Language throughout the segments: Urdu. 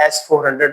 S-400,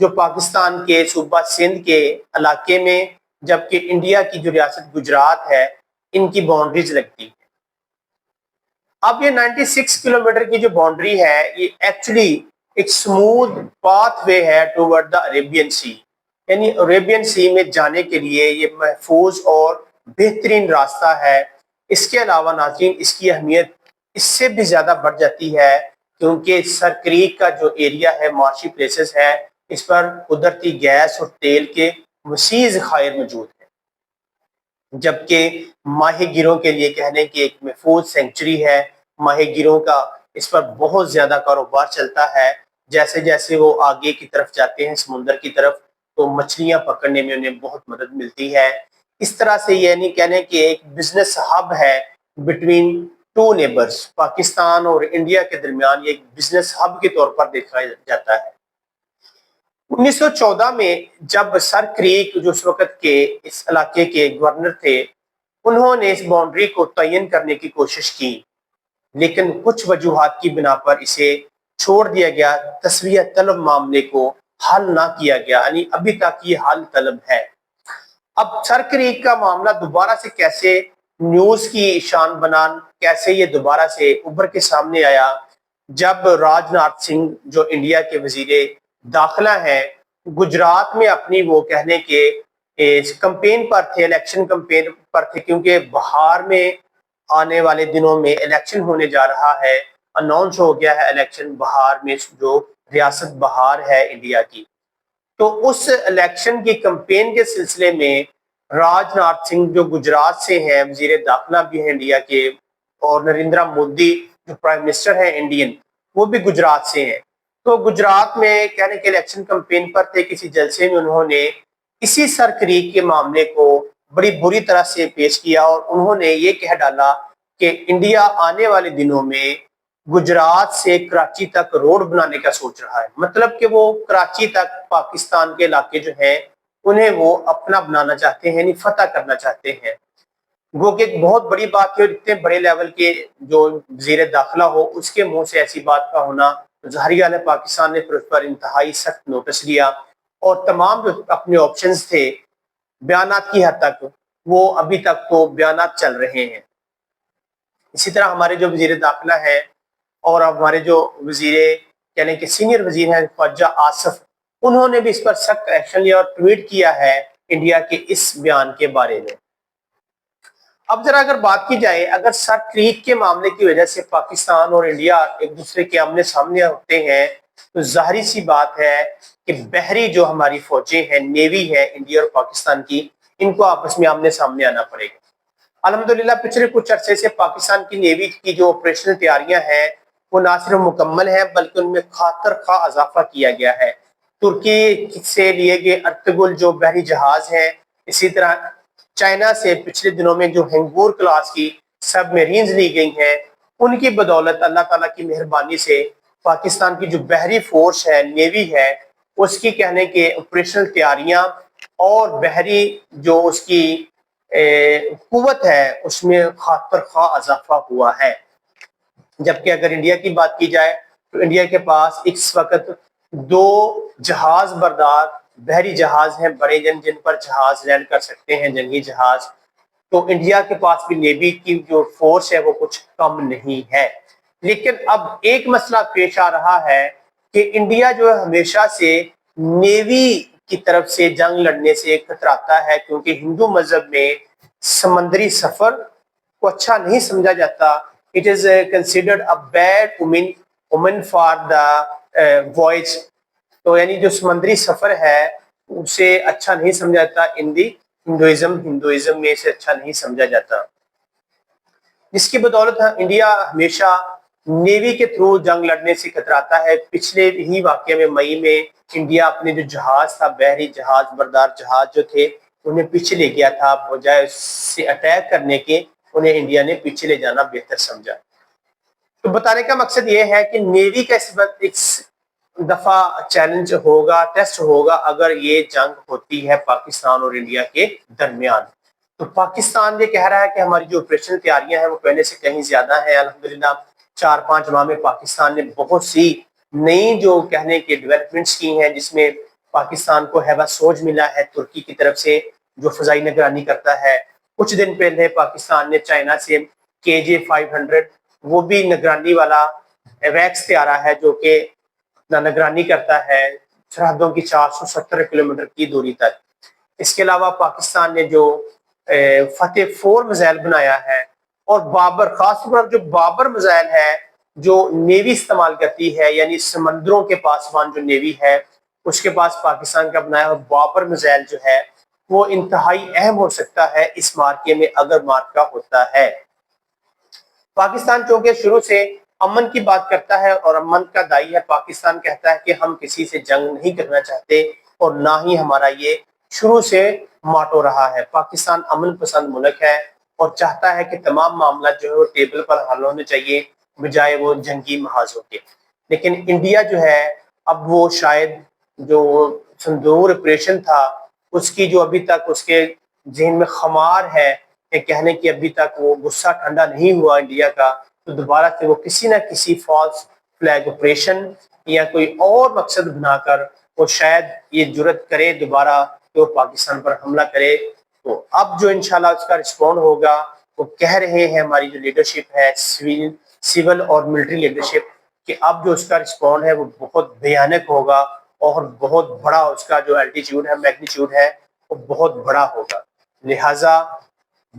جو پاکستان کے صوبہ سندھ کے علاقے میں، جبکہ انڈیا کی جو ریاست گجرات ہے ان کی باؤنڈریز لگتی ہے۔ اب یہ 96 کلومیٹر کی جو باؤنڈری ہے یہ ایکچولی ایک سموتھ پاتھ وے ہے ٹوورڈ دا عربین سی، یعنی عربین سی میں جانے کے لیے یہ محفوظ اور بہترین راستہ ہے۔ اس کے علاوہ ناظرین اس کی اہمیت اس سے بھی زیادہ بڑھ جاتی ہے کیونکہ سر کریک کا جو ایریا ہے، معاشی پلیسز ہے، اس پر قدرتی گیس اور تیل کے وسیع ذخائر موجود ہیں، جبکہ ماہی گیروں کے لیے کہنے کی ایک محفوظ سینکچری ہے۔ ماہی گیروں کا اس پر بہت زیادہ کاروبار چلتا ہے، جیسے جیسے وہ آگے کی طرف جاتے ہیں سمندر کی طرف تو مچھلیاں پکڑنے میں انہیں بہت مدد ملتی ہے۔ اس طرح سے یعنی کہنے کہ ایک بزنس ہب ہے بٹوین ٹو نیبرز، پاکستان اور انڈیا کے درمیان یہ ایک بزنس ہب کے طور پر دیکھا جاتا ہے۔ 1914 میں جب سر کریک جو اس وقت کے اس علاقے کے گورنر تھے، انہوں نے اس باؤنڈری کو تعین کرنے کی کوشش کی، لیکن کچھ وجوہات کی بنا پر اسے چھوڑ دیا گیا، تسویہ طلب معاملے کو حل نہ کیا گیا، یعنی ابھی تک یہ حل طلب ہے۔ اب سر کریک کا معاملہ دوبارہ سے کیسے نیوز کی شان بنا، کیسے یہ دوبارہ سے ابھر کے سامنے آیا، جب راج ناتھ سنگھ جو انڈیا کے وزیر داخلہ ہیں گجرات میں اپنی وہ کہنے کے کمپین پر تھے، الیکشن کمپین پر تھے، کیونکہ بہار میں آنے والے دنوں میں الیکشن ہونے جا رہا ہے، اناؤنس ہو گیا ہے الیکشن بہار میں، جو ریاست بہار ہے انڈیا کی۔ تو اس الیکشن کی کمپین کے سلسلے میں راج ناتھ سنگھ جو گجرات سے ہیں، وزیر داخلہ بھی ہیں انڈیا کے، اور نریندرا مودی جو پرائم منسٹر ہیں انڈین، وہ بھی گجرات سے ہیں۔ تو گجرات میں کہنے کے الیکشن کمپین پر تھے، کسی جلسے میں انہوں نے اسی سر کریک کے معاملے کو بڑی بری طرح سے پیش کیا اور انہوں نے یہ کہہ ڈالا کہ انڈیا آنے والے دنوں میں گجرات سے کراچی تک روڈ بنانے کا سوچ رہا ہے، مطلب کہ وہ کراچی تک پاکستان کے علاقے جو ہیں انہیں وہ اپنا بنانا چاہتے ہیں، یعنی فتح کرنا چاہتے ہیں۔ وہ کہ ایک بہت بڑی بات ہے، اور اتنے بڑے لیول کے جو وزیر داخلہ ہو اس کے منہ سے ایسی بات کا ہونا، ظاہری حال ہے پاکستان نے پھر اس پر انتہائی سخت نوٹس لیا اور تمام جو اپنے آپشنز تھے بیانات کی حد تک، وہ ابھی تک تو بیانات چل رہے ہیں۔ اسی طرح ہمارے جو وزیر داخلہ ہیں اور ہمارے جو وزیر یعنی کہ سینئر وزیر ہیں خواجہ آصف، انہوں نے بھی اس پر سخت ایکشن لیا اور ٹویٹ کیا ہے انڈیا کے اس بیان کے بارے میں۔ اب ذرا اگر بات کی جائے، اگر سر کریک کے معاملے کی وجہ سے پاکستان اور انڈیا ایک دوسرے کے آمنے سامنے ہوتے ہیں تو ظاہری سی بات ہے کہ بحری جو ہماری فوجیں ہیں، نیوی ہے انڈیا اور پاکستان کی، ان کو آپس میں آمنے سامنے آنا پڑے گا۔ الحمدللہ پچھلے کچھ عرصے سے پاکستان کی نیوی کی جو آپریشنل تیاریاں ہیں وہ نہ صرف مکمل ہیں بلکہ ان میں خاطر خواہ اضافہ کیا گیا ہے۔ ترکی سے لیے گئے ارطغرل جو بحری جہاز ہیں، اسی طرح چائنا سے پچھلے دنوں میں جو ہنگور کلاس کی سب میرینز لی گئی ہیں، ان کی بدولت اللہ تعالیٰ کی مہربانی سے پاکستان کی جو بحری فورس ہے، نیوی ہے، اس کی کہنے کے آپریشنل تیاریاں اور بحری جو اس کی قوت ہے اس میں خاطر خواہ اضافہ ہوا ہے۔ جبکہ اگر انڈیا کی بات کی جائے تو انڈیا کے پاس اس وقت 2 جہاز بردار بحری جہاز ہیں بڑے، جن پر جہاز لینڈ کر سکتے ہیں، جنگی جہاز۔ تو انڈیا کے پاس بھی نیوی کی جو فورس ہے وہ کچھ کم نہیں ہے۔ لیکن اب ایک مسئلہ پیش آ رہا ہے کہ انڈیا جو ہے ہمیشہ سے نیوی کی طرف سے جنگ لڑنے سے کتراتا ہے، کیونکہ ہندو مذہب میں سمندری سفر کو اچھا نہیں سمجھا جاتا۔ It is considered a bad omen for the voyage۔ تو یعنی جو سمندری سفر ہے اسے اچھا نہیں سمجھا جاتا، ہندوازم میں اسے اچھا نہیں سمجھا جاتا، جس کی بدولت انڈیا ہمیشہ نیوی کے تھرو جنگ لڑنے سے کتراتا ہے۔ پچھلے ہی واقعے میں مئی میں انڈیا اپنے جو جہاز تھا، بحری جہاز بردار جہاز جو تھے انہیں پیچھے لے گیا تھا، بجائے اس سے اٹیک کرنے کے انہیں انڈیا نے پیچھے لے جانا بہتر سمجھا۔ تو بتانے کا مقصد یہ ہے کہ نیوی کا اس دفعہ چیلنج ہوگا، ٹیسٹ ہوگا اگر یہ جنگ ہوتی ہے پاکستان اور انڈیا کے درمیان۔ تو پاکستان یہ کہہ رہا ہے کہ ہماری جو آپریشن تیاریاں ہیں وہ پہلے سے کہیں زیادہ ہیں۔ الحمدللہ 4-5 ماہ میں پاکستان نے بہت سی نئی جو کہنے کے ڈیولپمنٹس کی ہیں، جس میں پاکستان کو ہیوا سوج ملا ہے ترکی کی طرف سے جو فضائی نگرانی کرتا ہے. کچھ دن پہلے پاکستان نے چائنا سے KJ-500 وہ بھی نگرانی والا ویکس طیارہ ہے جو کہ نگرانی کرتا ہے سرحدوں کی 470 کلومیٹر کی دوری تک. اس کے علاوہ پاکستان نے جو فتح 4 میزائل بنایا ہے اور بابر، خاص طور پر جو بابر میزائل ہے جو نیوی استعمال کرتی ہے، یعنی سمندروں کے پاسبان جو نیوی ہے اس کے پاس پاکستان کا بنایا ہوا بابر میزائل جو ہے وہ انتہائی اہم ہو سکتا ہے اس مارکے میں اگر مارکا ہوتا ہے. پاکستان چونکہ شروع سے امن کی بات کرتا ہے اور امن کا دائی ہے. پاکستان کہتا ہے کہ ہم کسی سے جنگ نہیں کرنا چاہتے اور نہ ہی ہمارا یہ شروع سے ماٹو رہا ہے. پاکستان امن پسند ملک ہے اور چاہتا ہے کہ تمام معاملات جو ہے وہ ٹیبل پر حل ہونے چاہیے بجائے وہ جنگی محاذوں کے. لیکن انڈیا جو ہے اب وہ شاید جو سندور آپریشن تھا اس کی جو ابھی تک اس کے ذہن میں خمار ہے کہ کہنے کی ابھی تک وہ غصہ ٹھنڈا نہیں ہوا انڈیا کا، تو دوبارہ سے وہ کسی نہ کسی فالس فلیگ آپریشن یا کوئی اور مقصد بنا کر وہ شاید یہ جرت کرے دوبارہ کہ وہ پاکستان پر حملہ کرے. تو اب جو انشاءاللہ اس کا رسپونڈ ہوگا وہ کہہ رہے ہیں ہماری جو لیڈرشپ ہے سول اور ملٹری لیڈرشپ کہ اب جو اس کا رسپونڈ ہے وہ بہت بھیانک ہوگا اور بہت بڑا اس کا جو الٹیٹیوڈ ہے میگنیٹیوڈ ہے وہ بہت بڑا ہوگا. لہٰذا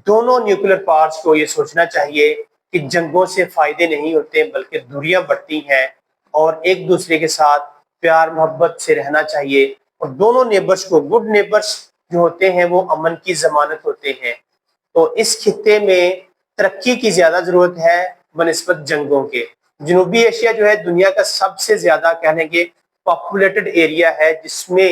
دونوں نیوکلیر پاورز کو یہ سوچنا چاہیے کہ جنگوں سے فائدے نہیں ہوتے بلکہ دوریاں بڑھتی ہیں اور ایک دوسرے کے ساتھ پیار محبت سے رہنا چاہیے. اور دونوں نیبرز کو، گڈ نیبرز جو ہوتے ہیں وہ امن کی ضمانت ہوتے ہیں. تو اس خطے میں ترقی کی زیادہ ضرورت ہے بنسبت جنگوں کے. جنوبی ایشیا جو ہے دنیا کا سب سے زیادہ کہنے کے پاپولیٹڈ ایریا ہے جس میں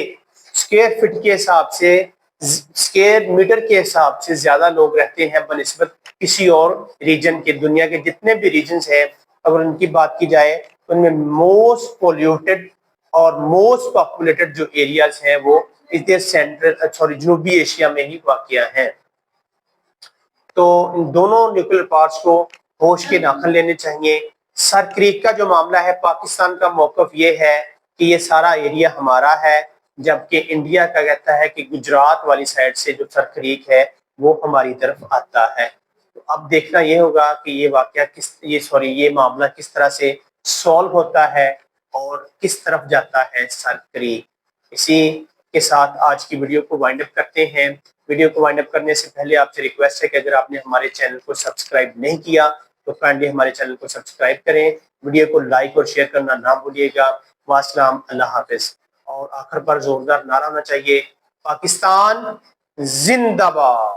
اسکوائر فٹ کے حساب سے، اسکوائر میٹر کے حساب سے زیادہ لوگ رہتے ہیں بنسبت کسی اور ریجن کے. دنیا کے جتنے بھی ریجنز ہیں اگر ان کی بات کی جائے ان میں موسٹ پولیوٹڈ اور موسٹ پاپولیٹڈ جو ایریاز ہیں وہ جنوبی ایشیا میں ہی واقع ہیں. تو ان دونوں نیوکلیر پاورز کو ہوش کے ناخن لینے چاہیے. سر کریک کا جو معاملہ ہے پاکستان کا موقف یہ ہے کہ یہ سارا ایریا ہمارا ہے، جبکہ انڈیا کا کہتا ہے کہ گجرات والی سائڈ سے جو سر کریک ہے وہ ہماری طرف آتا ہے. تو اب دیکھنا یہ ہوگا کہ یہ واقعہ یہ معاملہ کس طرح سے سولو ہوتا ہے اور کس طرف جاتا ہے سر کریک. اسی کے ساتھ آج کی ویڈیو کو وائنڈ اپ کرتے ہیں. ویڈیو کو وائنڈ اپ کرنے سے پہلے آپ سے ریکویسٹ ہے کہ اگر آپ نے ہمارے چینل کو سبسکرائب نہیں کیا تو کائنڈلی ہمارے چینل کو سبسکرائب کریں. ویڈیو کو لائک اور شیئر کرنا نہ بھولیے گا. والسلام، اللہ حافظ. اور آخر پر زوردار نعرہ ہونا چاہیے، پاکستان زندہ باد.